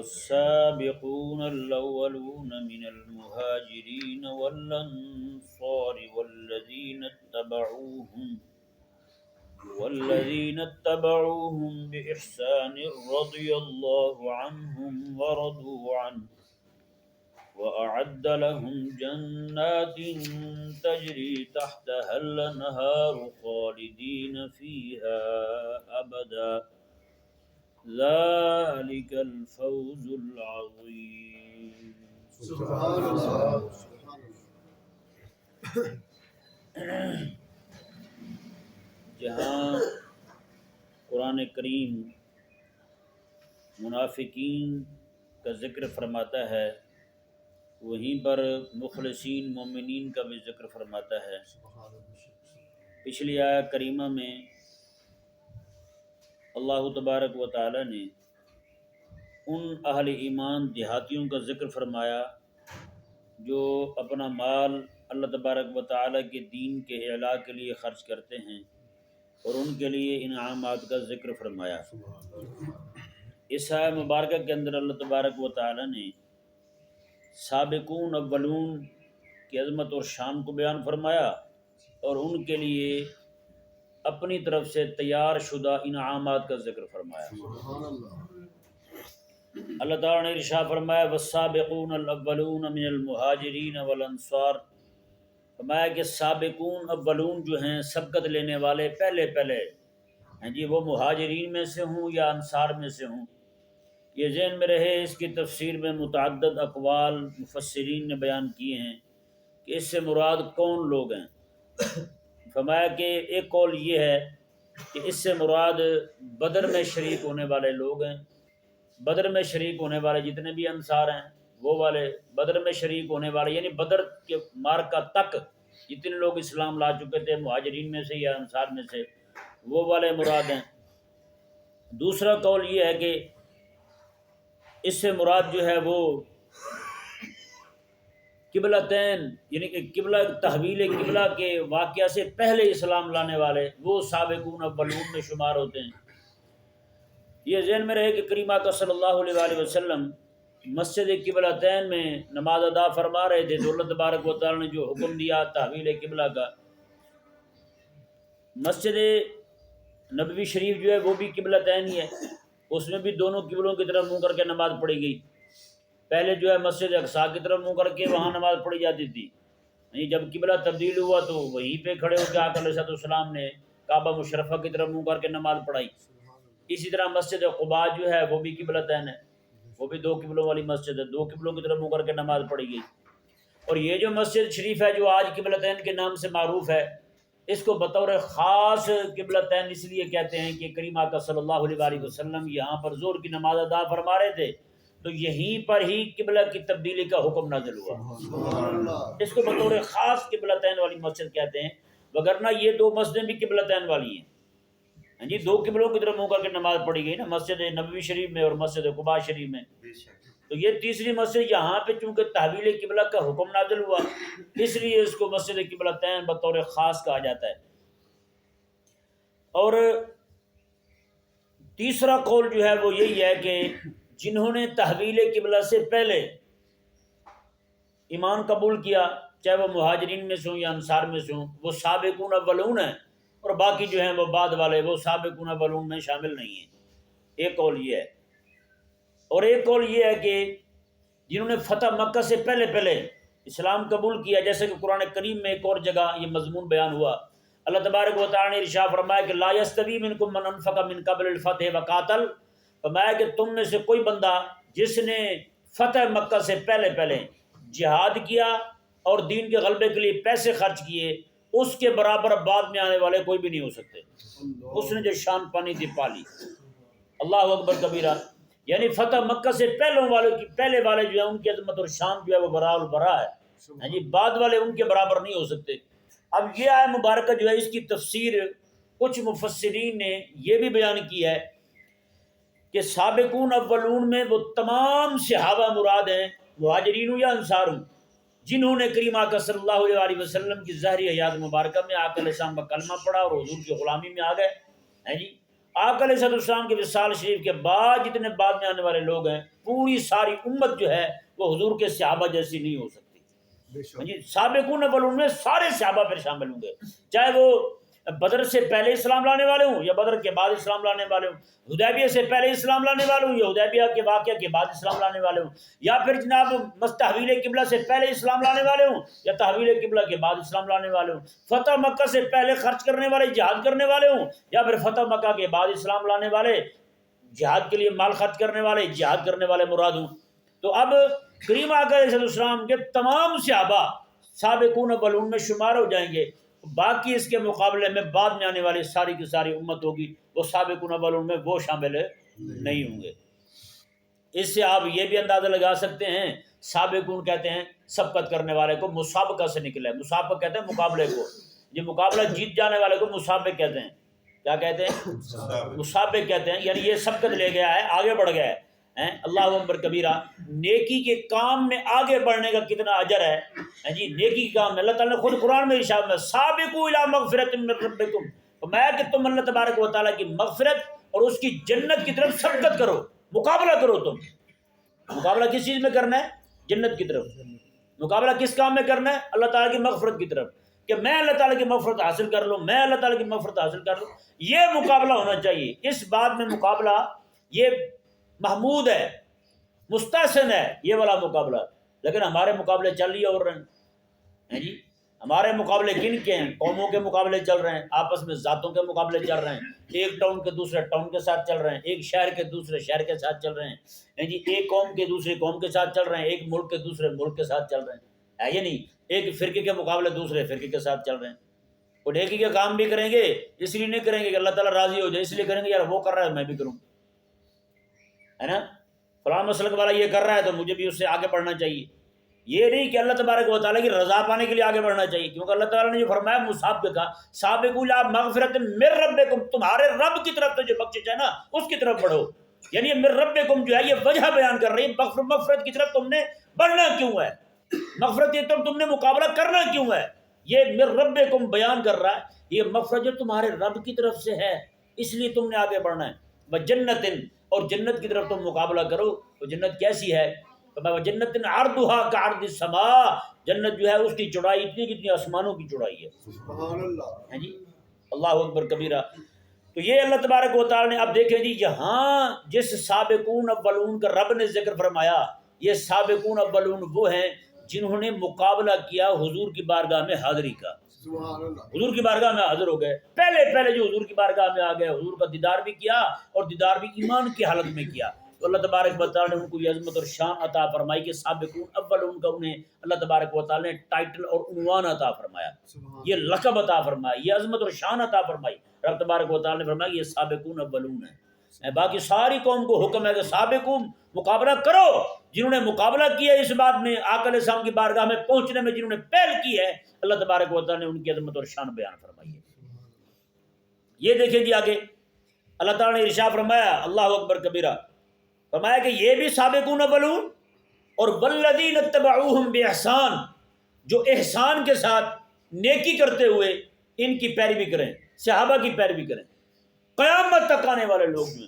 والسابقون الأولون من المهاجرين والأنصار والذين اتبعوهم بإحسان رضي الله عنهم ورضوا عنه وأعد لهم جنات تجري تحتها الأنهار خالدين فيها أبدا ذلك الفوز العظيم. سبحان اللہ. جہاں قرآن کریم منافقین کا ذکر فرماتا ہے وہیں پر مخلصین مومنین کا بھی ذکر فرماتا ہے. پچھلی آیت کریمہ میں اللہ تبارک و تعالی نے ان اہل ایمان دیہاتیوں کا ذکر فرمایا جو اپنا مال اللہ تبارک و تعالی کے دین کے اعلاء کے لیے خرچ کرتے ہیں اور ان کے لیے انعامات کا ذکر فرمایا. اس آیت مبارکہ کے اندر اللہ تبارک و تعالی نے سابقون اولون کی عظمت اور شان کو بیان فرمایا اور ان کے لیے اپنی طرف سے تیار شدہ انعامات کا ذکر فرمایا. اللہ تعالیٰ نے ارشاد فرمایا والسابقون الاولون من المہاجرین والانصار، فرمایا کہ سابقون اولون جو ہیں سبقت لینے والے پہلے ہیں جی، وہ مہاجرین میں سے ہوں یا انصار میں سے ہوں. یہ ذہن میں رہے، اس کی تفسیر میں متعدد اقوال مفسرین نے بیان کیے ہیں کہ اس سے مراد کون لوگ ہیں. فرمایا کہ ایک قول یہ ہے کہ اس سے مراد بدر میں شریک ہونے والے لوگ ہیں. بدر میں شریک ہونے والے جتنے بھی انصار ہیں وہ والے، بدر میں شریک ہونے والے یعنی بدر کے معرکہ تک جتنے لوگ اسلام لا چکے تھے مہاجرین میں سے یا انصار میں سے، وہ والے مراد ہیں. دوسرا قول یہ ہے کہ اس سے مراد جو ہے وہ قبلتین یعنی کہ قبلہ تحویل قبلہ کے واقعہ سے پہلے اسلام لانے والے وہ سابقون اولون میں شمار ہوتے ہیں. یہ ذہن میں رہے کہ کریم آقا صلی اللہ علیہ وآلہ وسلم مسجد قبلتین میں نماز ادا فرما رہے تھے تو اللہ تبارک و تعالی نے جو حکم دیا تحویل قبلہ کا، مسجد نبوی شریف جو ہے وہ بھی قبلتین ہی ہے، اس میں بھی دونوں قبلوں کی طرف منہ کر کے نماز پڑھی گئی. پہلے جو ہے مسجد اقصیٰ کی طرف منہ کر کے وہاں نماز پڑھی جاتی تھی، جب قبلہ تبدیل ہوا تو وہیں پہ کھڑے ہو کے آقا علیہ السلام نے کعبہ مشرفہ کی طرف منہ کر کے نماز پڑھائی. اسی طرح مسجد قباء جو ہے وہ بھی قبلتین ہے، وہ بھی دو قبلوں والی مسجد ہے، دو قبلوں کی طرف منہ کر کے نماز پڑھی گئی. اور یہ جو مسجد شریف ہے جو آج قبلتین کے نام سے معروف ہے، اس کو بطور خاص قبلتین اس لیے کہتے ہیں کہ کریم آقا صلی اللہ علیہ وآلہ وسلم یہاں پر ظہر کی نماز ادا فرما رہے تھے تو یہیں پر ہی قبلہ کی تبدیلی کا حکم نازل ہوا. اس کو بطور خاص قبلتین والی مسجد کہتے ہیں، وگرنہ یہ دو مسجدیں بھی قبلتین والی ہیں. جی، دو قبلوں کی طرف منہ کر کے نماز پڑھی گئی نا، مسجد نبوی شریف میں اور مسجد قباء شریف میں. تو یہ تیسری مسجد یہاں پہ چونکہ تحویل قبلہ کا حکم نازل ہوا اس لیے اس کو مسجد قبلتین بطور خاص کہا جاتا ہے. اور تیسرا قول جو ہے وہ یہی ہے کہ جنہوں نے تحویل قبلہ سے پہلے ایمان قبول کیا چاہے وہ مہاجرین میں سے ہوں یا انصار میں سے ہوں وہ سابقون اولون ہیں، اور باقی جو ہیں وہ بعد والے وہ سابقون اولون میں شامل نہیں ہیں. ایک قول یہ ہے. اور ایک قول یہ ہے کہ جنہوں نے فتح مکہ سے پہلے اسلام قبول کیا، جیسے کہ قرآن کریم میں ایک اور جگہ یہ مضمون بیان ہوا. اللہ تبارک و تعالی نے ارشاد فرمایا کہ لا یستوی منکم من انفق من قبل الفتح وقاتل، فرمایا کہ تم میں سے کوئی بندہ جس نے فتح مکہ سے پہلے جہاد کیا اور دین کے غلبے کے لیے پیسے خرچ کیے، اس کے برابر بعد میں آنے والے کوئی بھی نہیں ہو سکتے. اس نے جو شان پانی تھی پالی. اللہ اکبر کبیرہ. یعنی فتح مکہ سے پہلے والے جو ہیں ان کی عظمت اور شان جو ہے وہ برا البرا ہے. جی، بعد والے ان کے برابر نہیں ہو سکتے. اب یہ آیت مبارکہ جو ہے اس کی تفسیر کچھ مفسرین نے یہ بھی بیان کی ہے کہ سابقون اولون میں وہ تمام صحابہ مراد ہیں، مہاجرین یا انصار ہوں، جنہوں نے کریم آقا صلی اللہ علیہ وسلم کی ظاہری حیات مبارکہ میں آقا علیہ السلام کا کلمہ پڑھا اور حضور کی غلامی میں آ گئے ہیں جی، آقا علیہ السلام کے وصال شریف کے بعد جتنے بعد میں آنے والے لوگ ہیں پوری ساری امت جو ہے وہ حضور کے صحابہ جیسی نہیں ہو سکتی. بے شک. جی سابقون اولون میں سارے صحابہ پھر شامل ہوں گے، چاہے وہ بدر سے پہلے اسلام لانے والے ہوں یا بدر کے بعد اسلام لانے والے ہوں، حدیبیہ سے پہلے اسلام لانے والے ہوں یا حدیبیہ کے واقعہ کے بعد اسلام لانے والے ہوں، یا پھر جناب تحویل قبلہ سے پہلے اسلام لانے والے ہوں یا تحویل قبلہ کے بعد اسلام لانے والے ہوں، فتح مکہ سے پہلے خرچ کرنے والے جہاد کرنے والے ہوں یا پھر فتح مکہ کے بعد اسلام لانے والے جہاد کے لیے مال خرچ کرنے والے جہاد کرنے والے مراد ہوں. تو اب کریم آقا علیہ السلام کے تمام صحابہ سابقون اولون میں شمار ہو جائیں گے. باقی اس کے مقابلے میں بعد میں آنے والی ساری کی ساری امت ہوگی وہ سابقون اولون میں وہ شامل نہیں ہوں گے. اس سے آپ یہ بھی اندازہ لگا سکتے ہیں سابقون کہتے ہیں سبقت کرنے والے کو، مسابقہ سے نکلا ہے. مسابقہ کہتے ہیں مقابلے کو، یہ مقابلہ جیت جانے والے کو مسابق کہتے ہیں. کیا کہتے ہیں؟ مسابق کہتے ہیں. یعنی یہ سبقت لے گیا ہے، آگے بڑھ گیا ہے. اللہ اکبر کبیرہ. نیکی کے کام میں آگے بڑھنے کا کتنا اجر ہے جی. نیکی کے کام میں اللہ تعالیٰ نے خود قرآن میں ارشاد میں سابقوا الی مغفرۃ من ربکم، فرمایا کہ تم اللہ تبارک و تعالیٰ کی مغفرت اور اس کی جنت کی طرف سبقت کرو، مقابلہ کرو. تم مقابلہ کس چیز میں کرنا ہے؟ جنت کی طرف. مقابلہ کس کام میں کرنا ہے؟ اللہ تعالیٰ کی مغفرت کی طرف، کہ میں اللہ تعالیٰ کی مغفرت حاصل کر لوں، میں اللہ تعالیٰ کی مغفرت حاصل کر لوں. یہ مقابلہ ہونا چاہیے. اس بات میں مقابلہ یہ محمود ہے، مستحسن ہے یہ والا مقابلہ. لیکن ہمارے مقابلے چل رہی اور رہے ہیں جی. ہمارے مقابلے کن کے ہیں؟ قوموں کے مقابلے چل رہے ہیں، آپس میں ذاتوں کے مقابلے چل رہے ہیں. ایک ٹاؤن کے دوسرے ٹاؤن کے ساتھ چل رہے ہیں، ایک شہر کے دوسرے شہر کے ساتھ چل رہے ہیں جی. ایک قوم کے دوسرے قوم کے ساتھ چل رہے ہیں، ایک ملک کے دوسرے ملک کے ساتھ چل رہے ہیں. یہ نہیں ایک فرقے کے مقابلے دوسرے فرقے کے ساتھ چل رہے ہیں. وہ نیکی کے کام بھی کریں گے اس لیے نہیں کریں گے کہ اللہ تعالیٰ راضی ہو جائے، اس لیے کریں گے یار وہ کر رہا ہے میں بھی کروں، ہے نا. فلاں مسلک والا یہ کر رہا ہے تو مجھے بھی اس سے آگے بڑھنا چاہیے. یہ نہیں کہ اللہ تبارک و تعالیٰ کی رضا پانے کے لیے آگے بڑھنا چاہیے، کیونکہ اللہ تعالیٰ نے جو فرمایا مسابقہ کا سابقوا الی مغفرۃ من ربکم، تمہارے رب کی طرف سے جو بخشش ہے نا اس کی طرف بڑھو. یعنی من ربکم جو ہے یہ وجہ بیان کر رہی ہے مغفرت کی طرف تم نے بڑھنا کیوں ہے، مغفرت کی طرف تم نے مقابلہ کرنا کیوں ہے. یہ من ربکم بیان کر رہا ہے یہ مغفرت جو تمہارے رب کی طرف سے ہے اس لیے تم نے آگے بڑھنا ہے. وجنت، اور جنت کی طرف تم مقابلہ کرو. تو جنت کیسی ہے؟ جنت عرضها كعرض السماء، جنت جو ہے اس کی چوڑائی اتنی کتنی آسمانوں کی چوڑائی ہے. سبحان اللہ. ہے جی. اللہ اکبر کبیرہ. تو یہ اللہ تبارک و تعالیٰ نے اب دیکھیں جی یہاں جس سابقون اولون کا رب نے ذکر فرمایا، یہ سابقون اولون وہ ہیں جنہوں نے مقابلہ کیا حضور کی بارگاہ میں حاضری کا. سبحان اللہ. حضور کی بارگاہ میں حاضر ہو گئے، پہلے جو حضور کی بارگاہ میں آ گئے، حضور کا دیدار بھی کیا اور دیدار بھی ایمان کی حالت میں کیا. تو اللہ تبارک و تعالیٰ نے ان کو یہ عظمت اور شان عطا فرمائی کہ سابقون اولون کا انہیں اللہ تبارک و تعالیٰ نے ٹائٹل اور عنوان عطا فرمایا، یہ لقب عطا فرمایا، یہ عظمت اور شان عطا فرمائی. رب تبارک و تعالیٰ نے فرمایا کہ یہ سابقون اولون ہیں. باقی ساری قوم کو حکم ہے کہ سابقون مقابلہ کرو. جنہوں نے مقابلہ کیا اس بات میں آقا علیہ السلام کی بارگاہ میں پہنچنے میں جنہوں نے پہل کی ہے، اللہ تبارک و تعالیٰ نے ان کی عظمت اور شان بیان فرمائی ہے. یہ دیکھیں جی آگے اللہ تعالیٰ نے ارشاد فرمایا اللہ اکبر کبیرہ، فرمایا کہ یہ بھی سابقون اولون اور والذین اتبعوہم باحسان، جو احسان کے ساتھ نیکی کرتے ہوئے ان کی پیروی کریں، صحابہ کی پیروی کریں. قیامت تک آنے والے لوگ میں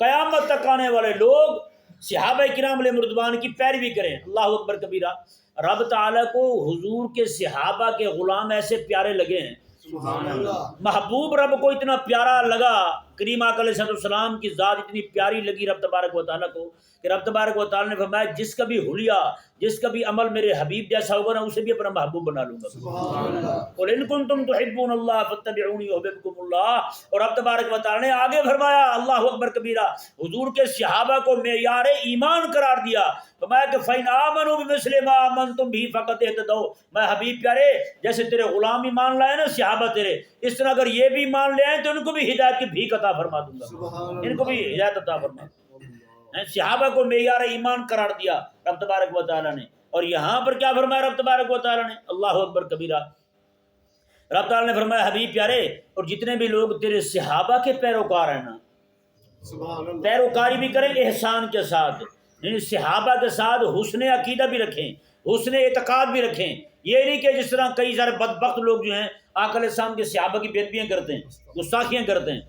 قیامت تک آنے والے لوگ صحابہ کرام علیہ رضوان کی پیروی کریں. اللہ اکبر کبیرہ. رب تعالیٰ کو حضور کے صحابہ کے غلام ایسے پیارے لگے ہیں، سبحان اللہ. محبوب رب کو اتنا پیارا لگا، کریم آقا علیہ السلام کی ذات اتنی پیاری لگی رب تبارک و تعالیٰ کو کہ رب تبارک و تعالیٰ نے فرمایا جس کا بھی حلیہ، جس کا بھی عمل میرے حبیب جیسا ہوگا نا اسے بھی اپنا محبوب بنا لوں گا. سبحان اللہ. قل ان کنتم تحبون اللہ فاتبعونی یحببکم اللہ. اور رب تبارک و تعالیٰ نے آگے فرمایا اللہ اکبر کبیرہ، حضور کے صحابہ کو معیار ایمان قرار دیا. فرمایا کہ فَإِنْ آمَنُوا بِمِثْلِ مَا آمَنْتُمْ بِهِ فَقَدْ اهْتَدَوْا. میں حبیب پیارے جیسے تیرے غلام ایمان لائے نا صحابہ تیرے، اس طرح اگر یہ بھی ایمان لے آئیں تو ان کو بھی ہدایت کی بھیک عطا فرما دوں گا، سبحان ان کو بھی اللہ. ہدایت عطا فرما. صحابہ کو معیار ایمان قرار دیا رب تبارک و تعالیٰ نے. اور یہاں پر کیا فرمایا رب تبارک و تعالیٰ نے؟ اللہ اکبر کبیرہ. رب تعالیٰ نے فرمایا حبیب پیارے اور جتنے بھی لوگ تیرے صحابہ کے پیروکار ہیں نا، سبحان اللہ. پیروکاری بھی کریں احسان کے ساتھ، یعنی صحابہ کے ساتھ حسن عقیدہ بھی رکھیں، حسن اعتقاد بھی رکھیں. یہ نہیں کہ جس طرح کئی سارے بدبخت لوگ جو ہیں آقا علیہ السلام کے صحابہ کی بے ادبیاں کرتے ہیں، گستاخیاں کرتے ہیں.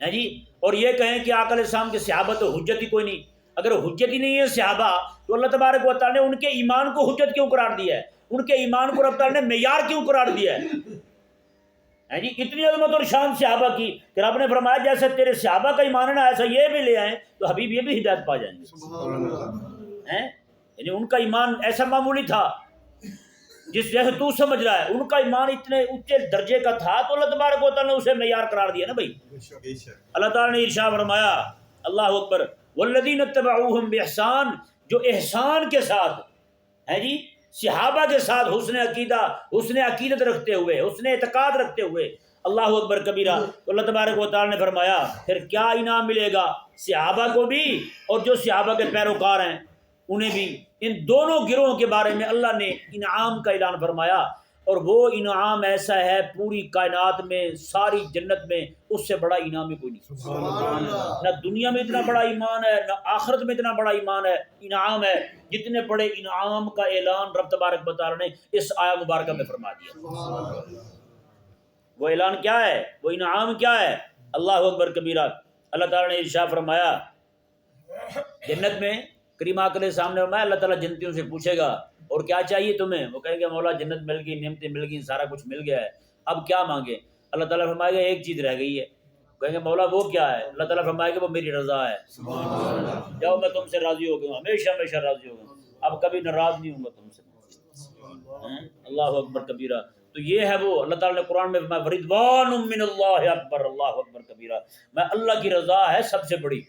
ہے جی. اور یہ کہیں کہ آقا علیہ السلام کے صحابہ تو حجت ہی کوئی نہیں. اگر حجت ہی نہیں ہے صحابہ تو اللہ تبارک و تعالیٰ نے ان کے ایمان کو حجت کیوں قرار دیا ہے؟ ان کے ایمان کو رب تعالیٰ نے معیار کیوں قرار دیا ہے جی؟ اتنی عظمت اور شان صحابہ کی کہ رب نے فرمایا جیسے تیرے صحابہ کا ایمان ہے نا ایسا یہ بھی لے آئیں تو حبیب یہ بھی ہدایت پا جائیں گے. سبحان اللہ. یعنی ان کا ایمان ایسا معمولی تھا جس جیسے تو سمجھ رہا ہے، ان کا ایمان اتنے اونچے درجے کا تھا تو اللہ تبارک و تعالیٰ نے اسے معیار قرار دیا نا بھائی. اللہ تعالیٰ نے ارشاد فرمایا اللہ اکبر والذین اتبعوہم باحسان، جو احسان کے ساتھ ہے جی صحابہ کے ساتھ حسن عقیدت رکھتے ہوئے، حسن اعتقاد رکھتے ہوئے، اللہ اکبر کبیرہ، تو اللہ تبارک و تعالیٰ نے فرمایا پھر کیا انعام ملے گا صحابہ کو بھی اور جو صحابہ کے پیروکار ہیں انہیں بھی. ان دونوں گروہوں کے بارے میں اللہ نے انعام کا اعلان فرمایا، اور وہ انعام ایسا ہے پوری کائنات میں ساری جنت میں اس سے بڑا انعام ہی کوئی نہیں. سبحان اللہ. نہ دنیا میں اتنا بڑا ایمان ہے نہ آخرت میں اتنا بڑا ایمان ہے انعام ہے جتنے بڑے انعام کا اعلان رب تبارک و تعالیٰ نے اس آیا مبارکہ میں فرما دیا. سبحان اللہ. وہ اعلان کیا ہے، وہ انعام کیا ہے؟ اللہ اکبر کبیرہ. اللہ تعالیٰ نے ارشاد فرمایا جنت میں کریم آقا علیہ السلام نے فرمایا اللہ تعالیٰ جنتیوں سے پوچھے گا اور کیا چاہیے تمہیں؟ وہ کہیں گے مولا جنت مل گئی، نعمتیں مل گئی، سارا کچھ مل گیا ہے، اب کیا مانگے؟ اللہ تعالیٰ فرمائے گا ایک چیز رہ گئی ہے. کہیں گے مولا وہ کیا ہے؟ اللہ تعالیٰ فرمائے گا وہ میری رضا ہے. جاؤ میں تم سے راضی ہو گیا ہوں، ہمیشہ ہمیشہ راضی ہو گیا ہوں، اب کبھی ناراض نہیں ہوں گا تم سے. اللہ اکبر کبیرہ. تو یہ ہے وہ اللہ تعالیٰ نے قرآن میں فرمایا رضوان من اللہ اکبر. اللہ اکبر کبیرہ. میں اللہ کی رضا ہے سب سے بڑی.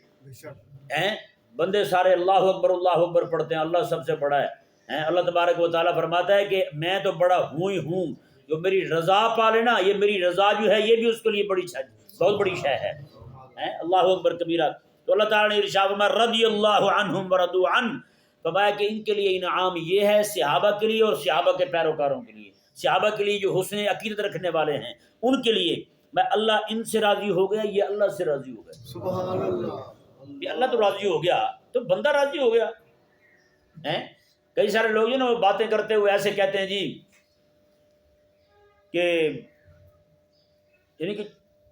بندے سارے اللہ اکبر پڑھتے ہیں، اللہ سب سے بڑا ہے. اللہ تبارک و تعالیٰ فرماتا ہے کہ میں تو بڑا ہوں ہی ہوں، جو میری رضا پا لینا، یہ میری رضا جو ہے یہ بھی اس کے لیے بہت بڑی شے ہے. اللہ اکبر کبیرہ. تو اللہ تعالیٰ نے ارشاد فرمایا رضی اللہ عنہم ورضوا عنہ، فرمایا کہ ان کے لیے انعام یہ ہے صحابہ کے لیے اور صحابہ کے پیروکاروں کے لیے. صحابہ کے لیے جو حسن عقیدت رکھنے والے ہیں ان کے لیے میں اللہ ان سے راضی ہو گیا، یہ اللہ سے راضی ہو گیا. سبحان اللہ. یہ اللہ تو راضی ہو گیا تو بندہ راضی ہو گیا. کئی سارے لوگ جو نا وہ باتیں کرتے ہوئے ایسے کہتے ہیں جی کہ یعنی کہ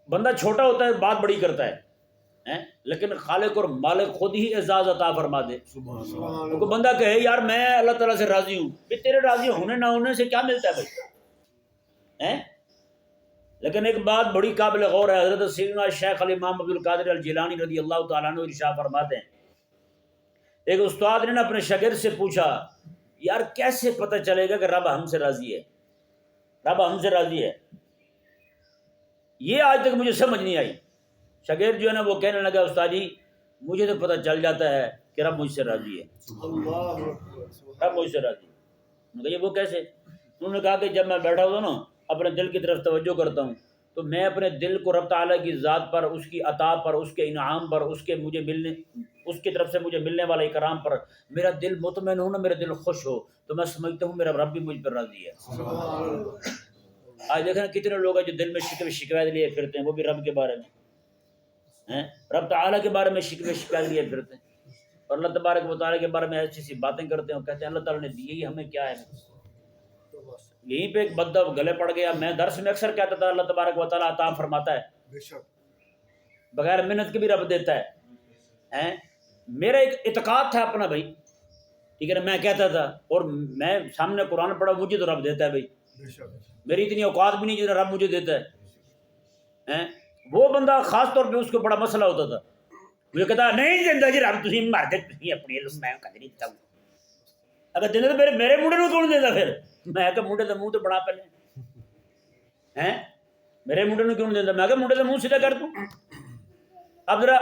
بندہ چھوٹا ہوتا ہے بات بڑی کرتا ہے، لیکن خالق اور مالک خود ہی اعزاز عطا فرما دے. سبحان کوئی بندہ کہے یار میں اللہ تعالیٰ سے راضی ہوں، کہ تیرے راضی ہونے نہ ہونے سے کیا ملتا ہے بھائی؟ لیکن ایک بات بڑی قابل غور ہے، حضرت سیدنا شیخ الامام عبد القادر الجیلانی رضی اللہ تعالیٰ عنہ ارشاد فرماتے ہیں ایک استاد نے اپنے شاگرد سے پوچھا یار کیسے پتہ چلے گا کہ رب ہم سے راضی ہے، رب ہم سے راضی ہے؟ یہ آج تک مجھے سمجھ نہیں آئی. شاگرد جو ہے نا وہ کہنے لگا استاد جی مجھے تو پتہ چل جاتا ہے کہ رب مجھ سے راضی ہے، اللہ. رب مجھ سے راضی ہے. انہوں نے کہا یہ وہ کیسے؟ انہوں نے کہا کہ جب میں بیٹھا ہوں نا اپنے دل کی طرف توجہ کرتا ہوں تو میں اپنے دل کو رب تعالیٰ کی ذات پر، اس کی عطا پر، اس کے انعام پر، اس کی طرف سے مجھے ملنے والے اکرام پر میرا دل مطمئن ہو نا، میرا دل خوش ہو تو میں سمجھتا ہوں میرا رب بھی مجھ پر راضی ہے. سبحان اللہ. آج دیکھیں کتنے لوگ ہیں جو دل میں شکایت لیے پھرتے ہیں، وہ بھی رب کے بارے میں، رب تعالیٰ کے بارے میں شکایت لیے پھرتے ہیں، اور اللہ تبارک و تعالیٰ کے بارے میں ایسی سی باتیں کرتے ہیں اور کہتے ہیں اللہ تعالیٰ نے دی ہی ہمیں کیا ہے. یہیں پہ ایک بندہ گلے پڑ گیا. میں درس میں اکثر کہتا تھا اللہ تبارک و تعالیٰ عطا فرماتا ہے، بے شک. بغیر محنت کے بھی رب دیتا ہے. میرا ایک اعتقاد تھا اپنا بھائی، ٹھیک ہے نا، میں کہتا تھا اور میں سامنے قرآن پڑھا مجھے تو رب دیتا ہے بھائی، بے شک. میری اتنی اوقات بھی نہیں جتنا رب مجھے دیتا ہے. وہ بندہ خاص طور پہ اس کو بڑا مسئلہ ہوتا تھا، مجھے کہتا نہیں دیتا جی رب تھی مر دے اپنی علم میں کدی نہیں دیتا ہوں. اگر دینا تو میرے منڈے میں کون دیتا؟ پھر میں کہ منڈے تو منہ تو بڑا پہلے میرے منڈے میں کیوں نہیں دیتا؟ میں کہ منڈے تو منہ سیدھا کر دوں. اب ذرا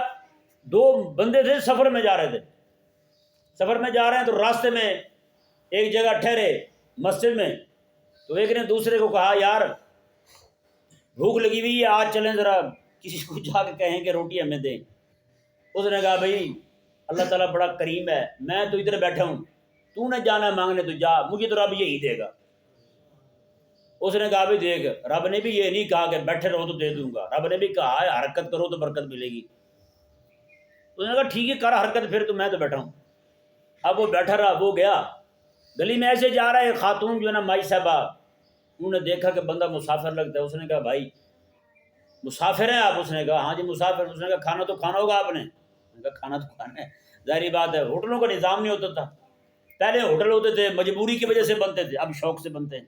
دو بندے تھے سفر میں جا رہے ہیں تو راستے میں ایک جگہ ٹھہرے مسجد میں، تو ایک نے دوسرے کو کہا یار بھوک لگی ہوئی ہے آج چلیں ذرا کسی کو جا کے کہیں کہ روٹی ہمیں دیں. اس نے کہا بھائی اللہ تعالیٰ بڑا کریم ہے، میں تو ادھر بیٹھا ہوں، تو نے جانا مانگنے تو جا، مجھے تو رب یہی دے گا. اس نے کہا بھی دیکھ رب نے بھی یہ نہیں کہا کہ بیٹھے رہو تو دے دوں گا، رب نے بھی کہا ہے حرکت کرو تو برکت ملے گی. اس نے کہا ٹھیک ہے کر حرکت پھر تو میں تو بیٹھا ہوں. اب وہ بیٹھا رہا، وہ گیا گلی میں ایسے جا رہا ہے، خاتون جو ہے نا مائی صاحبہ، انہوں نے دیکھا کہ بندہ مسافر لگتا ہے. اس نے کہا بھائی مسافر ہیں آپ؟ اس نے کہا ہاں جی مسافر۔ اس نے کہا کھانا تو کھانا ہوگا آپ نے؟ میں نے کہا کھانا تو کھانا ہے، ظاہری بات ہے۔ ہوٹلوں کا نظام نہیں ہوتا تھا پہلے، ہوٹل ہوتے تھے مجبوری کی وجہ سے بنتے تھے، اب شوق سے بنتے ہیں۔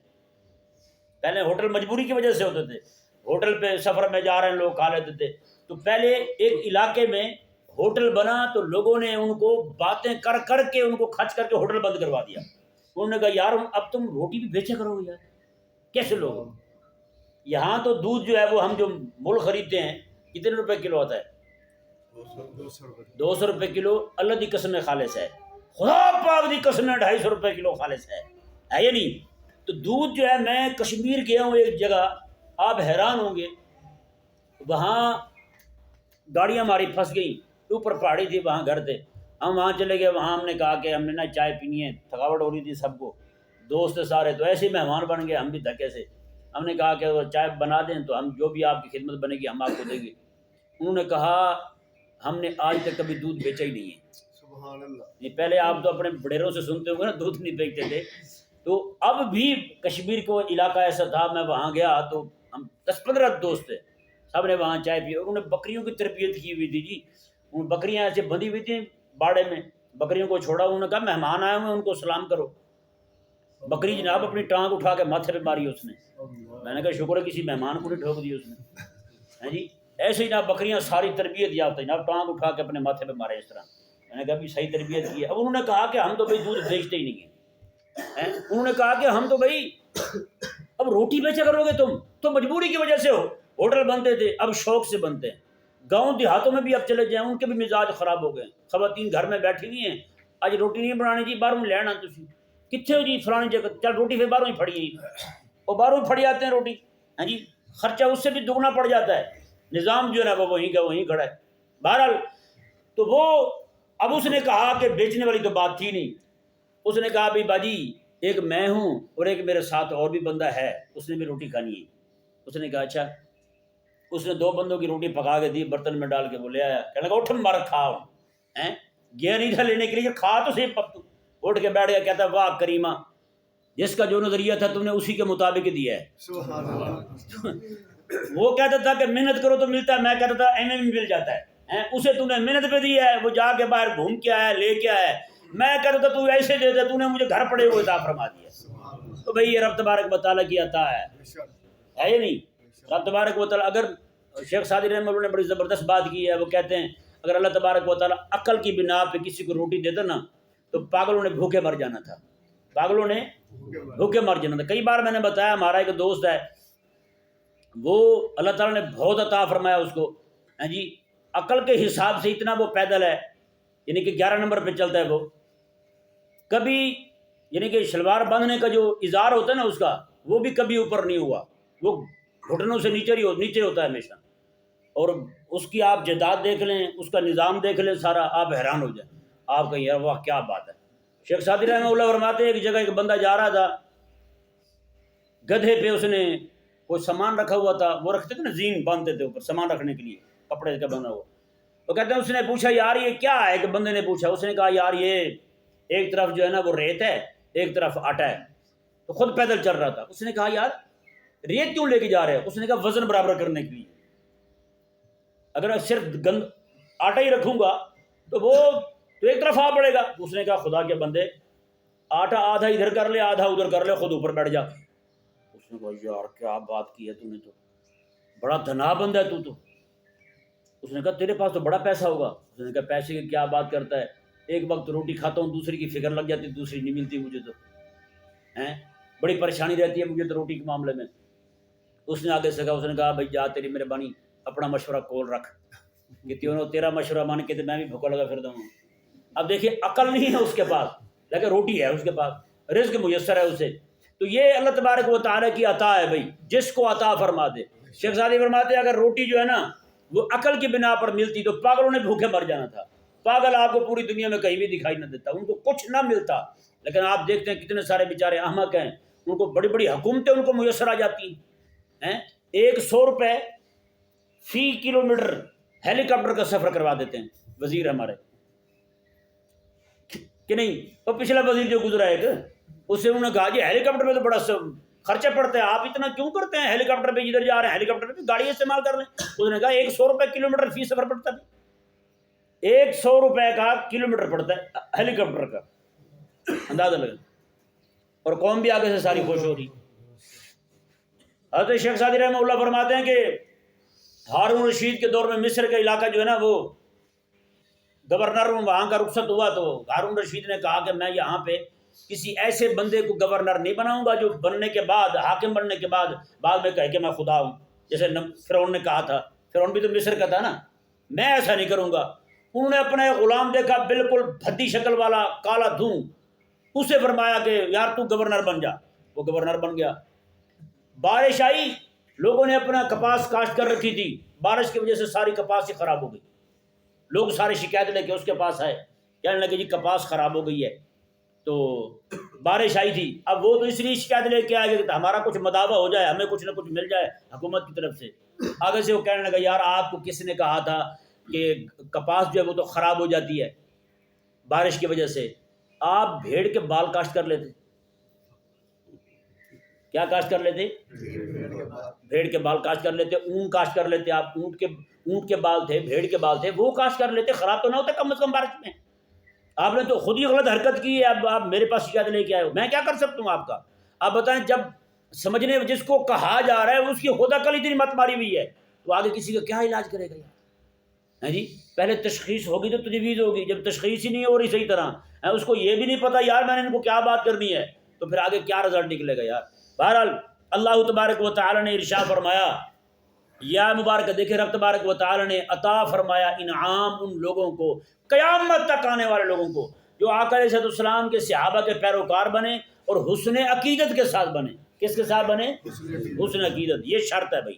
پہلے ہوٹل مجبوری کی وجہ سے ہوتے تھے، ہوٹل پہ سفر میں جا رہے ہیں لوگ کھا لیتے تھے۔ تو پہلے ایک علاقے میں ہوٹل بنا تو لوگوں نے ان کو باتیں کر کر کے ان کو کھچ کر کے ہوٹل بند کروا دیا۔ انہوں نے کہا یار اب تم روٹی بھی بیچا کرو گے یار، کیسے لوگ؟ یہاں تو دودھ جو ہے وہ ہم جو مول خریدتے ہیں کتنے روپے کلو آتا ہے؟ 200 روپے کلو۔ اللہ دی قسم خالص ہے، خدا پاک دی قسم 250 روپے کلو خالص ہے یا نہیں؟ تو دودھ جو ہے، میں کشمیر گیا ہوں ایک جگہ، آپ حیران ہوں گے، وہاں گاڑیاں ہماری پھنس گئیں، اوپر پہاڑی تھی، وہاں گھر تھے، ہم وہاں چلے گئے۔ وہاں ہم نے کہا کہ ہم نے نا چائے پینی ہے، تھکاوٹ ہو رہی تھی سب کو، دوست سارے، تو ایسے ہی مہمان بن گئے ہم بھی دھکے سے۔ ہم نے کہا کہ وہ چائے بنا دیں تو ہم جو بھی آپ کی خدمت بنے گی ہم آپ کو دیں گے۔ انہوں نے کہا ہم نے آج تک کبھی دودھ بیچا ہی نہیں ہے۔ سبحان اللہ۔ نہیں، پہلے آپ تو اپنے بڑیروں سے سنتے ہوں گے نا دودھ نہیں بیچتے تھے، تو اب بھی کشمیر کو علاقہ ایسا تھا، میں وہاں گیا تو ہم 10-15 دوست تھے، سب نے وہاں چائے پی۔ انہوں نے بکریوں کی تربیت کی ہوئی تھی جی، ان بکریاں ایسے بندھی ہوئی تھیں باڑے میں، بکریوں کو چھوڑا، انہوں نے کہا مہمان آئے ہوئے ان کو سلام کرو۔ بکری جناب اپنی ٹانگ اٹھا کے ماتھے پہ ماری اس نے، میں نے کہا شکر ہے کسی مہمان کو نہیں ٹھوک دی اس نے، ہیں جی۔ ایسے ہی جناب بکریاں ساری تربیت یافتہ جناب ٹانگ اٹھا کے اپنے ماتھے پہ مارے اس طرح۔ میں نے کہا بھی صحیح تربیت کی ہے۔ اب انہوں نے کہا کہ ہم تو بھائی دودھ بیچتے ہی نہیں ہیں۔ انہوں نے کہا کہ ہم تو بھائی اب روٹی بیچا کرو گے تم تو مجبوری کی وجہ سے ہو، ہوٹل بنتے تھے اب شوق سے بنتے ہیں۔ گاؤں دیہاتوں میں بھی اب چلے جائیں ان کے بھی مزاج خراب ہو گئے، خواتین گھر میں بیٹھی ہوئی ہیں، آج روٹی نہیں بنانی جی باہروں لینا تھی، کتنے ہو جی فلانی جگہ، چل روٹی پھر باہروں ہی پھڑی ہے، وہ باہروں ہی پھڑ جاتے ہیں روٹی، ہاں جی، خرچہ اس سے بھی دگنا پڑ جاتا ہے، نظام جو ہے نا وہ وہیں کا وہیں کھڑا ہے۔ بہرحال تو وہ اب اس نے کہا کہ بیچنے والی تو بات تھی نہیں، اس نے کہا بھائی باجی ایک میں ہوں اور ایک میرے ساتھ اور بھی بندہ ہے، اس نے بھی روٹی کھانی ہے۔ اس نے کہا اچھا۔ اس نے 2 بندوں کی روٹی پکا کے دی، برتن میں ڈال کے وہ لے آیا، کہنے لگا اٹھ مر کھا، گیا نہیں تھا لینے کے لیے، کھا تو صحیح پک تو۔ اٹھ کے بیٹھ گیا، کہتا واہ کریمہ، جس کا جو نظریہ تھا تم نے اسی کے مطابق دیا ہے۔ سبحان اللہ۔ وہ کہتا تھا کہ محنت کرو تو ملتا ہے، میں کہتا تھا ایم بھی مل جاتا ہے، اسے تم نے محنت پہ دی ہے، وہ جا کے باہر گھوم کے آیا لے کے آیا، میں کہتا تھا تو ایسے دے دے، تو نے مجھے گھر پڑے ہوئے عطا فرما دیا۔ تو بھئی یہ رب تبارک و تعالیٰ کی عطا ہے یا نہیں؟ رب تبارک و تعالیٰ، اگر شیخ سعدی رحمہ اللہ نے بڑی زبردست بات کی ہے، وہ کہتے ہیں اگر اللہ تبارک و تعالیٰ عقل کی بنا پہ کسی کو روٹی دیتا نا تو پاگلوں نے بھوکے مر جانا تھا، پاگلوں نے بھوکے مر جانا تھا۔ کئی بار میں نے بتایا، ہمارا ایک دوست ہے، وہ اللہ تعالیٰ نے بہت عطا فرمایا اس کو، ہیں جی، عقل کے حساب سے اتنا وہ پیدل ہے، یعنی کہ 11 نمبر پہ چلتا ہے وہ، کبھی یعنی کہ شلوار باندھنے کا جو اظہار ہوتا ہے نا اس کا، وہ بھی کبھی اوپر نہیں ہوا، وہ گھٹنوں سے نیچے ہوتا ہے ہمیشہ، اور اس کی آپ جداد دیکھ لیں، اس کا نظام دیکھ لیں سارا، آپ حیران ہو جائیں، آپ کہیں یار واہ کیا بات ہے۔ شیخ سعدی رحمہ اللہ فرماتے ہیں ایک جگہ ایک بندہ جا رہا تھا، گدھے پہ اس نے کوئی سامان رکھا ہوا تھا، وہ رکھتے تھے نا زین باندھتے تھے اوپر سامان رکھنے کے لیے، کپڑے کا بنا ہوا، تو کہتے ہیں اس نے پوچھا یار یہ کیا ہے، ایک بندے نے پوچھا، اس نے کہا یار یہ ایک طرف جو ہے نا وہ ریت ہے، ایک طرف آٹا ہے، تو خود پیدل چل رہا تھا۔ اس نے کہا یار ریت کیوں لے کے جا رہے ہیں؟ اس نے کہا وزن برابر کرنے کے لیے، اگر صرف آٹا ہی رکھوں گا تو وہ تو ایک طرف آ پڑے گا۔ اس نے کہا خدا کے بندے آٹا آدھا ادھر کر لے آدھا ادھر کر لے، خود اوپر بیٹھ جا۔ اس نے کہا یار کیا بات کی ہے تو نے، تو بڑا دھنا بندہ ہے تو۔ اس نے کہا تیرے پاس تو بڑا پیسہ ہوگا۔ اس نے کہا پیسے کی کیا بات کرتا ہے، ایک وقت روٹی کھاتا ہوں دوسری کی فکر لگ جاتی، دوسری نہیں ملتی مجھے تو، بڑی پریشانی رہتی ہے مجھے تو روٹی کے معاملے میں۔ اس نے آگے سے کہا، اس نے کہا بھائی جا تیری مہربانی اپنا مشورہ کول رکھ کہ تیرا مشورہ مان کے تو میں بھی بھوکا لگا پھرتا ہوں۔ اب دیکھیے عقل نہیں ہے اس کے پاس لیکن روٹی ہے اس کے پاس، رزق میسر ہے اسے، تو یہ اللہ تبارک و تعالیٰ کی عطا ہے بھائی، جس کو عطا فرما دے۔ شیخ سعدی فرماتے ہیں اگر روٹی جو ہے نا وہ عقل کی بنا پر ملتی تو پاگلوں نے بھوکے مر جانا تھا۔ پاگل آپ کو پوری دنیا میں کہیں بھی دکھائی نہ دیتا، ان کو کچھ نہ ملتا، لیکن آپ دیکھتے ہیں کتنے سارے بیچارے احمق ہیں، ان کو بڑی بڑی حکومتیں ان کو میسر آ جاتی ہیں، 100 روپے فی کلومیٹر ہیلی کاپٹر کا سفر کروا دیتے ہیں وزیر ہمارے، کہ نہیں؟ وہ پچھلا وزیر جو گزرا ہے اس سے انہوں نے کہا جی ہیلی کاپٹر میں تو بڑا خرچہ پڑتا ہے، آپ اتنا کیوں کرتے ہیں؟ ہیلی کاپٹر پہ جدھر جا رہے ہیں ہیلی کاپٹر پہ گاڑی استعمال کر لیں۔ اس نے کہا 100 روپے کلو میٹر فی سفر پڑتا ہے، 100 روپے کا کلو میٹر پڑتا ہے ہیلی کاپٹر کا، اندازہ لگا، اور قوم بھی آگے سے ساری خوش ہو رہی۔ حضرت شیخ سعدی رحمہ اللہ فرماتے ہیں کہ ہارون رشید کے دور میں مصر کا علاقہ جو ہے نا، وہ گورنر وہاں کا رخصت ہوا تو ہارون رشید نے کہا کہ میں یہاں پہ کسی ایسے بندے کو گورنر نہیں بناؤں گا جو بننے کے بعد، حاکم بننے کے بعد میں کہے کہ میں خدا ہوں، جیسے فرعون نے کہا تھا۔ فرعون بھی تو مصر کا تھا نا، میں ایسا نہیں کروں گا۔ انہوں نے اپنا ایک غلام دیکھا بالکل بھدی شکل والا، کالا دھوں، اسے فرمایا کہ یار تو گورنر بن جا، وہ گورنر بن گیا۔ بارش آئی، لوگوں نے اپنا کپاس کاشت کر رکھی تھی، بارش کی وجہ سے ساری کپاس ہی خراب ہو گئی۔ لوگ سارے شکایت لے کے اس کے پاس آئے، کہنے لگے جی کپاس خراب ہو گئی ہے، تو بارش آئی تھی، اب وہ تو اس لیے شکایت لے کے آئے کہ ہمارا کچھ مداوع ہو جائے، ہمیں کچھ نہ کچھ مل جائے حکومت کی طرف سے۔ آگے سے وہ کہنے لگا یار آپ کو کس نے کہا تھا کہ کپاس جو ہے وہ تو خراب ہو جاتی ہے بارش کی وجہ سے؟ آپ بھیڑ کے بال کاشت کر لیتے۔ کیا کاشت کر لیتے؟ بھیڑ کے بال کاشت کر لیتے، اون کاشت کر لیتے، آپ اونٹ کے بال تھے، بھیڑ کے بال تھے، وہ کاشت کر لیتے، خراب تو نہ ہوتا کم از کم بارش میں۔ آپ نے تو خود ہی غلط حرکت کی ہے، اب آپ میرے پاس شکایت لے کے آئے ہو، میں کیا کر سکتا ہوں آپ کا؟ آپ بتائیں، جب سمجھنے جس کو کہا جا رہا ہے اس کی خدا کل اتنی مت ماری ہوئی ہے، تو آگے کسی کا کیا علاج کرے گا یار؟ جی پہلے تشخیص ہوگی تو تجویز ہوگی، جب تشخیص ہی نہیں ہو رہی صحیح طرح، اس کو یہ بھی نہیں پتا یار میں نے ان کو کیا بات کرنی ہے، تو پھر آگے کیا رزلٹ نکلے گا یار؟ بہرحال اللہ تبارک و تعالی نے ارشاد فرمایا، یا مبارک دیکھیں رب تبارک و تعالی نے عطا فرمایا انعام ان لوگوں کو، قیامت تک آنے والے لوگوں کو، جو آقا علیہ السلام کے صحابہ کے پیروکار بنے اور حسن عقیدت کے ساتھ بنے۔ کس کے ساتھ بنے؟ حسن عقیدت، یہ شرط ہے بھائی۔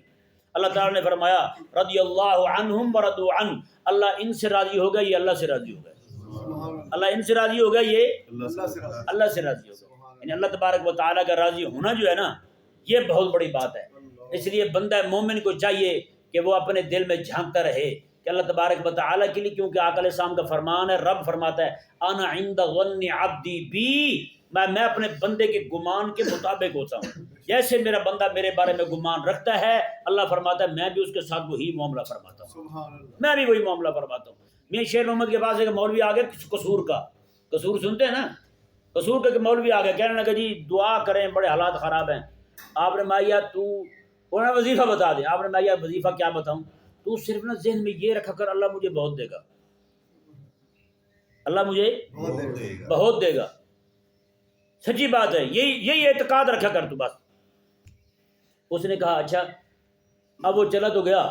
اللہ تعالیٰ نے فرمایا رضی اللہ عنہم ورضوا عنہ، اللہ ان سے راضی ہو گیا، یہ اللہ سے راضی ہو گیا۔ اللہ ان سے راضی ہو گیا، یہ اللہ سے راضی ہو گیا۔ یعنی اللہ تبارک و تعالیٰ کا راضی ہونا جو ہے نا، یہ بہت بڑی بات ہے۔ اس لیے بندہ مومن کو چاہیے کہ وہ اپنے دل میں جھانکتا رہے کہ اللہ تبارک و تعالیٰ کے لیے، کیونکہ آقا علیہ السلام کا فرمان ہے، رب فرماتا ہے انا عند ظن عبدی بی، میں اپنے بندے کے گمان کے مطابق ہوتا ہوں، جیسے میرا بندہ میرے بارے میں گمان رکھتا ہے، اللہ فرماتا ہے میں بھی اس کے ساتھ وہی معاملہ فرماتا ہوں، میں بھی وہی معاملہ فرماتا ہوں۔ میں شیر محمد کے پاس ایک مولوی آ گیا قصور کا، قصور سنتے ہیں نا، قصور کا مولوی آ گیا، کہنے لگا جی دعا کریں بڑے حالات خراب ہیں۔ آپ نے مایا تو انہوں نے وظیفہ بتا دیا، آپ نے مایا وظیفہ کیا بتاؤں؟ تو صرف نا ذہن میں یہ رکھا کر اللہ مجھے بہت دے گا، اللہ مجھے بہت دے گا، سچی بات ہے، یہی اعتقاد رکھا کر تو بس۔ اس نے کہا اچھا، اب وہ چلا تو گیا،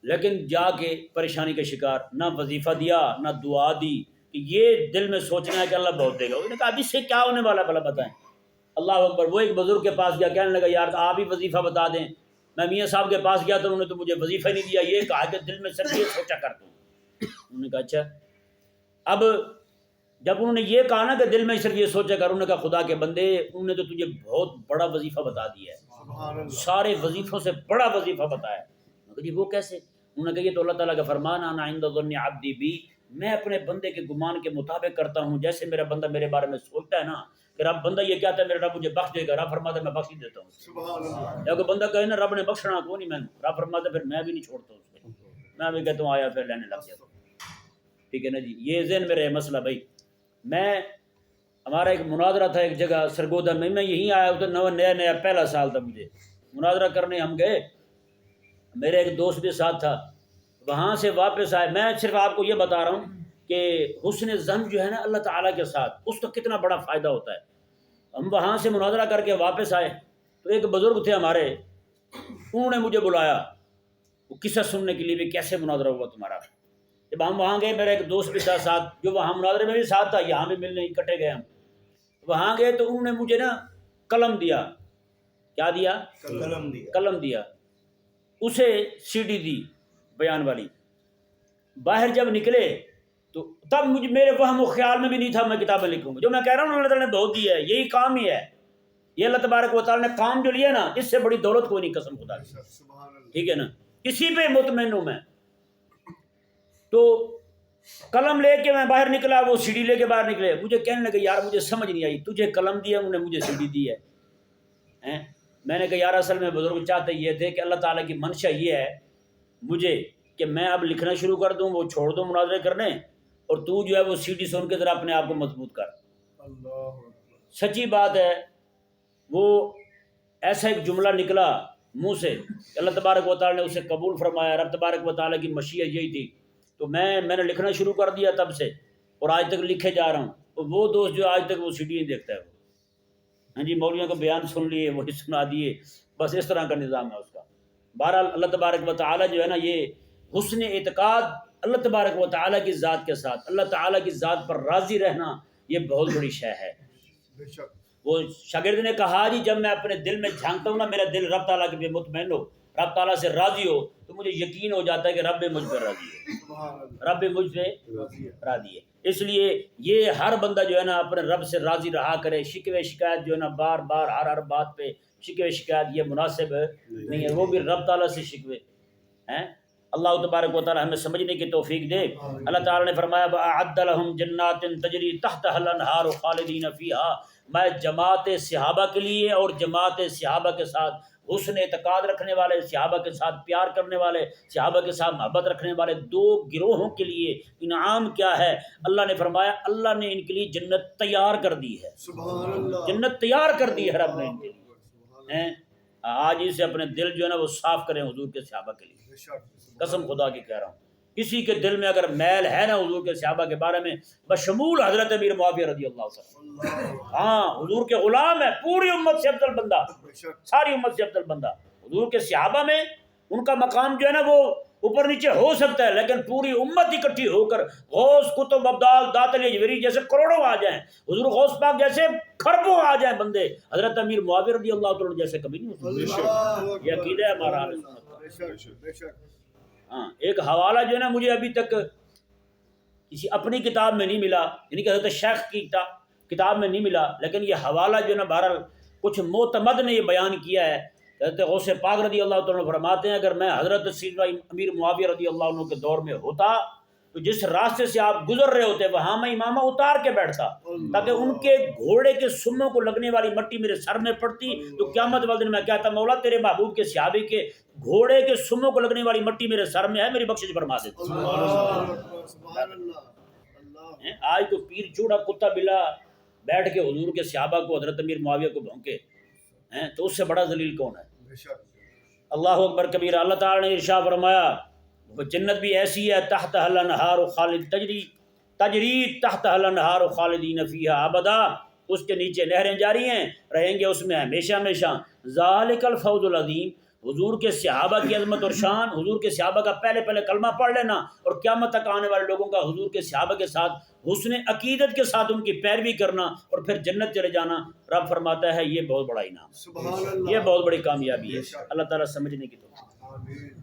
لیکن جا کے پریشانی کا شکار، نہ وظیفہ دیا نہ دعا دی، کہ یہ دل میں سوچنا ہے کہ اللہ بہت دے گا۔ اس نے کہا جس سے کیا ہونے والا بھلا بتائیں؟ اللہ اکبر۔ وہ ایک بزرگ کے پاس گیا، کہنے لگا یار آپ ہی وظیفہ بتا دیں۔ میں میاں صاحب کے پاس گیا تو انہوں نے تو مجھے وظیفہ نہیں دیا، یہ کہا کہ دل میں صرف یہ سوچا کرتا ہوں۔ انہوں نے کہا اچھا، اب جب انہوں نے یہ کہا نا کہ دل میں صرف یہ سوچا کر، انہوں نے کہا خدا کے بندے انہوں نے تو تجھے بہت بڑا وظیفہ بتا دیا ہے، سارے وظیفوں سے بڑا وظیفہ بتایا۔ میں کہا جی وہ کیسے؟ انہوں نے کہا یہ تو اللہ تعالیٰ کا فرمان انا عند ظن عبدی بی، میں اپنے بندے کے گمان کے مطابق کرتا ہوں، جیسے میرا بندہ میرے بارے میں سوچتا ہے نا کہ رب، بندہ یہ کہتا ہے میرا رب مجھے بخش دے گا، رب فرماتا ہے میں بخش ہی دیتا ہوں۔ یا کوئی بندہ کہے نا رب نے بخشنا کو نہیں، میں رب فرماتا ہے پھر میں بھی نہیں چھوڑتا اس کو، میں بھی کہتا ہوں آیا پھر لینے لگ جاتا ہوں۔ ٹھیک ہے نا جی، یہ ذہن میں رہے مسئلہ بھائی۔ ہمارا ایک مناظرہ تھا ایک جگہ سرگودا میں یہیں آیا ہوں تو نیا پہلا سال تھا، مجھے مناظرہ کرنے ہم گئے، میرے ایک دوست بھی ساتھ تھا، وہاں سے واپس آئے۔ میں صرف آپ کو یہ بتا رہا ہوں کہ حسن ظن جو ہے نا اللہ تعالیٰ کے ساتھ، اس کا کتنا بڑا فائدہ ہوتا ہے۔ ہم وہاں سے مناظرہ کر کے واپس آئے تو ایک بزرگ تھے ہمارے، انہوں نے مجھے بلایا وہ قصہ سننے کے لیے بھی، کیسے مناظرہ ہوا تمہارا۔ جب ہم وہاں گئے، میرا ایک دوست بھی تھا ساتھ جو وہاں مناظرے میں بھی ساتھ تھا، یہاں بھی ملنے اکٹھے گئے ہم۔ وہاں گئے تو انہوں نے مجھے نا قلم دیا، کیا دیا؟ قلم دیا، اسے سی ڈی دی بیان والی۔ باہر جب نکلے تو تب مجھے میرے وہم و خیال میں بھی نہیں تھا میں کتابیں لکھوں گا، جو میں کہہ رہا ہوں اللہ تعالیٰ نے بہت دیا ہے، یہی کام ہی ہے، یہ اللہ تبارک و تعالیٰ نے کام جو لیا نا، اس سے بڑی دولت کوئی نہیں، قسم خدا کی، ٹھیک ہے نا، اسی پہ مطمئن ہوں میں۔ تو قلم لے کے میں باہر نکلا، وہ سی ڈی لے کے باہر نکلے، مجھے کہنے لگے یار مجھے سمجھ نہیں آئی، تجھے قلم دیا انہوں نے مجھے سی ڈی دی ہے، میں نے کہا یار اصل میں بزرگ چاہتے یہ تھے کہ اللہ تعالیٰ کی منشا یہ ہے مجھے کہ میں اب لکھنا شروع کر دوں، وہ چھوڑ دوں مناظرے کرنے، اور تو جو ہے وہ CD سن کے ذرا اپنے آپ کو مضبوط کر۔ اللہ سچی بات ہے، وہ ایسا ایک جملہ نکلا منہ سے کہ اللہ تبارک و تعالیٰ نے اسے قبول فرمایا، رب تبارک و تعالیٰ کی مشیت یہی تھی، تو میں نے لکھنا شروع کر دیا تب سے، اور آج تک لکھے جا رہا ہوں۔ تو وہ دوست جو آج تک وہ CD نہیں دیکھتا ہے، وہ ہاں جی مولویوں کو بیان سن لیے، وہی سنا دیے، بس اس طرح کا نظام ہے اس کا۔ بہرحال اللہ تبارک و تعالیٰ جو ہے نا، یہ حسن اعتقاد اللہ تبارک و تعالیٰ کی ذات کے ساتھ، اللہ تعالیٰ کی ذات پر راضی رہنا، یہ بہت بڑی شے ہے۔ بے شک وہ شاگرد نے کہا جی جب میں اپنے دل میں جھانکتا ہوں نا، میرا دل رب تعالیٰ کے پہ مطمئن ہو، رب تعالیٰ سے راضی ہو، تو مجھے یقین ہو جاتا ہے کہ رب مجھ پہ راضی ہے، سبحان اللہ رب مجھ پہ راضی ہے۔ راضی ہے۔ اس لیے یہ ہر بندہ جو ہے نا اپنے رب سے راضی رہا کرے، شکوے شکایت جو ہے نا بار بار ہر بات پہ شکوے شکایت یہ مناسب نہیں ہے، وہ بھی رب تعالیٰ سے شکوے ہیں۔ اللہ تبارک و تعالیٰ ہمیں سمجھنے کی توفیق دے۔ اللہ تعالیٰ نے فرمایا وَأَعَدَّ لَهُمْ جَنَّاتٍ تَجْرِي تَحْتَهَا الْأَنْهَارُ خَالِدِينَ فِيهَا، میں جماعت صحابہ کے لیے اور جماعت صحابہ کے ساتھ حسن اعتقاد رکھنے والے، صحابہ کے ساتھ پیار کرنے والے، صحابہ کے ساتھ محبت رکھنے والے دو گروہوں کے لیے انعام کیا ہے؟ اللہ نے فرمایا اللہ نے ان کے لیے جنت تیار کر دی ہے، سبحان اللہ جنت تیار کر دی ہے رب نے ان کے لیے۔ سبحان ہیں آج ہی سے اپنے دل جو ہے نا وہ صاف کریں حضور کے صحابہ کے لیے، اللہ۔ بے شک قسم خدا کی کہہ رہا ہوں، کسی کے دل میں اگر میل ہے نا حضور کے صحابہ کے بارے میں، بشمول حضرت امیر معاویہ رضی اللہ عنہ، اللہ ہاں حضور کے غلام ہے، پوری امت سے افضل بندہ، بے شک ساری امت سے افضل بندہ حضور کے صحابہ میں، ان کا مقام جو ہے نا وہ اوپر نیچے ہو سکتا ہے، لیکن پوری امت اکٹھی ہو کر غوث قطب ابدال دات علی اجویری جیسے کروڑوں آ جائیں، حضور غوث پاک جیسے خربوں آ جائیں بندے، حضرت امیر معاویہ رضی اللہ عنہ جیسے کبھی نہیں ہو سکتے۔ اللہ یہ عقیدہ ہے ہمارا اہل سنت کا۔ بے شک بے شک ہاں ایک حوالہ جو ہے نا مجھے ابھی تک کسی اپنی کتاب میں نہیں ملا، یعنی کہ حضرت شیخ کی کتاب میں نہیں ملا، لیکن یہ حوالہ جو ہے نا بہرحال کچھ معتمد نے یہ بیان کیا ہے۔ حضرت غوث پاک رضی اللہ عنہ فرماتے ہیں اگر میں حضرت سیدنا امیر معاویہ رضی اللہ عنہ کے دور میں ہوتا تو جس راستے سے آپ گزر رہے ہوتے وہاں میں امامہ اتار کے بیٹھتا، تاکہ ان کے گھوڑے کے سموں کو لگنے والی مٹی میرے سر میں پڑتی تو قیامت والے دن میں کہتا مولا تیرے محبوب کے صحابی کے گھوڑے کے سموں کو لگنے والی مٹی میرے سر میں ہے، میری بخشش فرما دے۔ سبحان اللہ اللہ آج تو پیر چوڑا کتا بلا بیٹھ کے حضور کے صحابہ کو حضرت امیر معاویہ کو بھونکے ہیں، تو اس سے بڑا ذلیل کون ہے؟ بے شک اللہ اکبر کبیرہ۔ اللہ تعالیٰ نے ارشاد فرمایا وہ جنت بھی ایسی ہے تحتہا الانہار خالد تجری تحتہا الانہار خالدین فیہا ابدا، اس کے نیچے نہریں جاری ہیں، رہیں گے اس میں ہمیشہ ہمیشہ۔ ذالک الفوز العظیم، حضور کے صحابہ کی عظمت اور شان، حضور کے صحابہ کا پہلے کلمہ پڑھ لینا اور قیامت تک آنے والے لوگوں کا حضور کے صحابہ کے ساتھ حسن عقیدت کے ساتھ ان کی پیروی کرنا اور پھر جنت چلے جانا، رب فرماتا ہے یہ بہت بڑا انعام ہے، سبحان اللہ یہ بہت بڑی کامیابی ہے۔ اللہ تعالیٰ سمجھنے کی توفیق۔ آمین۔